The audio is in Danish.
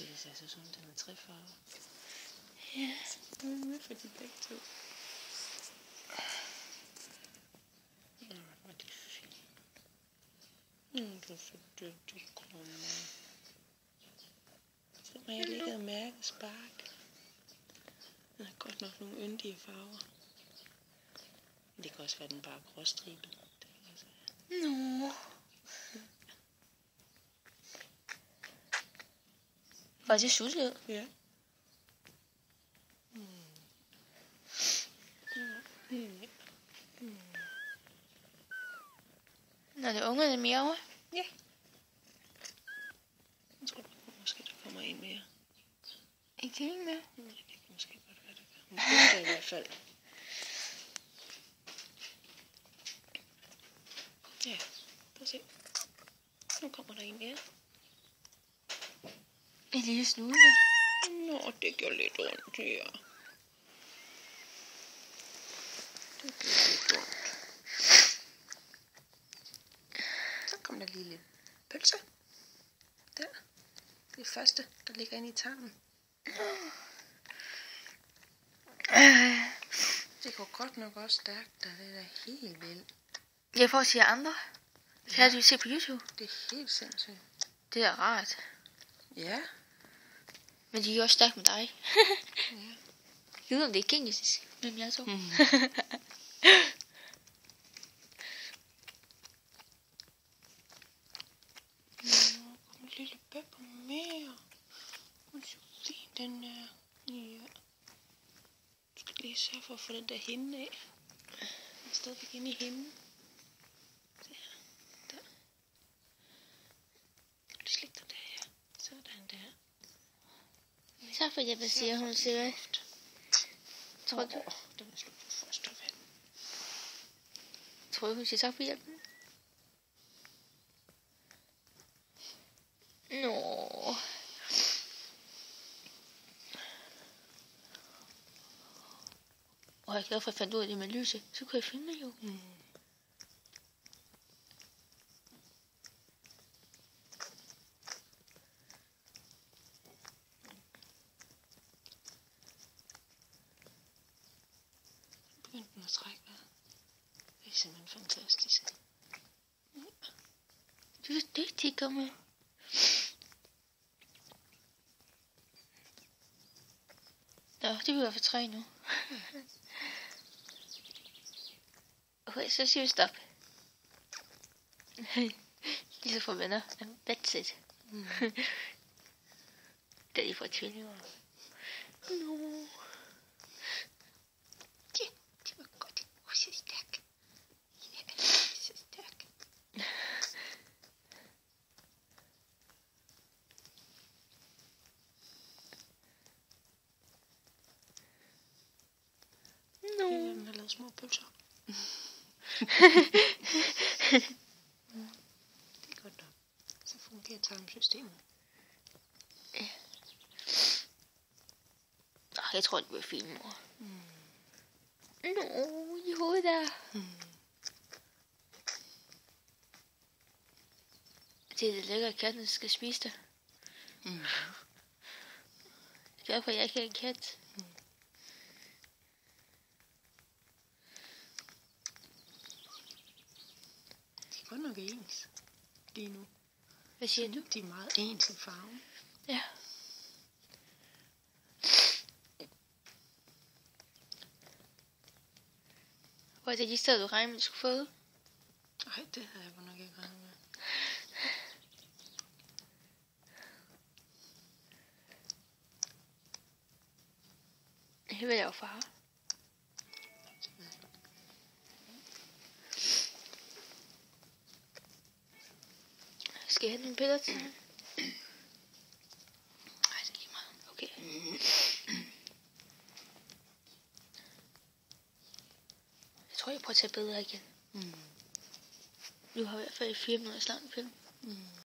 det ser så sådan, den er 3 farver. Ja. Med for de begge to. Hvor er det fint. Du er så dygtig, Grønne. Så må jeg ligge og mærke spark. Den har godt nok nogle yndige farver. Men det kan også være, den bare er gråstribet. Nå. Var det suttet? Ja. Når det ungerne miaver? Ja. Jeg tror måske, der kommer en mere. Ikke en mere? Nej, det kan måske godt være, det gør. Hun burde i hvert fald. Ja, prøv at se. Nu kommer der en mere. En lille snude der. Nå, det gør lidt ondt her. Det gør lidt ondt. Så kommer der lige lidt pølse. Der. Det første, der ligger inde i tarmen. Det går godt nok også stærkt, der det er helt vildt. Jeg får at sige andre. Det har du set på YouTube. Det er helt sindssygt. Det er rart. Ja. Men de er også stærkt med dig. Ja. Jeg ved, om det er kinesisk. Hvem jeg så. Kom en lille pepper mere. Hvor så fin den er. Ja. Du skal lige sørge for at få den der hinde af. Den er stadigvæk inde i hinden. Der. Kan du slikke den der her? Sådan der. Tak for hjælp, siger hun sikkert. Tror du? Den er slut på første vand. Tror du, hun siger tak for hjælpen? Nå. Og jeg er glad for, at jeg fandt ud af det med lyset. Så kunne jeg filme jo. Begyndte den at trække vejret. Det er simpelthen fantastisk. Ja. Du er dygtig, Gumme. Nå, det bliver i hvert fald 3 nu. Okay, så siger vi stop. Lige for venner. That's it. Det er lige for tvillinger. No. Det var godt. Så stærk. Ja, så stærk. No. Den har lavet små pølser. Det er godt nok. Så fungerer tarmsystemet. Jeg tror, det bliver fint, mor. Nå, i hovedet der. Det er det lækkere, at katten skal spise det. Derfor jeg ikke er en kat. De er godt nok ens lige nu. Hvad siger du? De er meget ens i farven. Ja. Hvor er det de steder, du regner med, du skulle få? Nej, det havde jeg godt nok ikke regnet med. Det vil jeg jo far. Skal jeg have nogle piller til? Nej, det er lige meget. Okay. Jeg tror, jeg prøver at tage billeder igen. Nu har jeg i hvert fald 4 minutter lang film.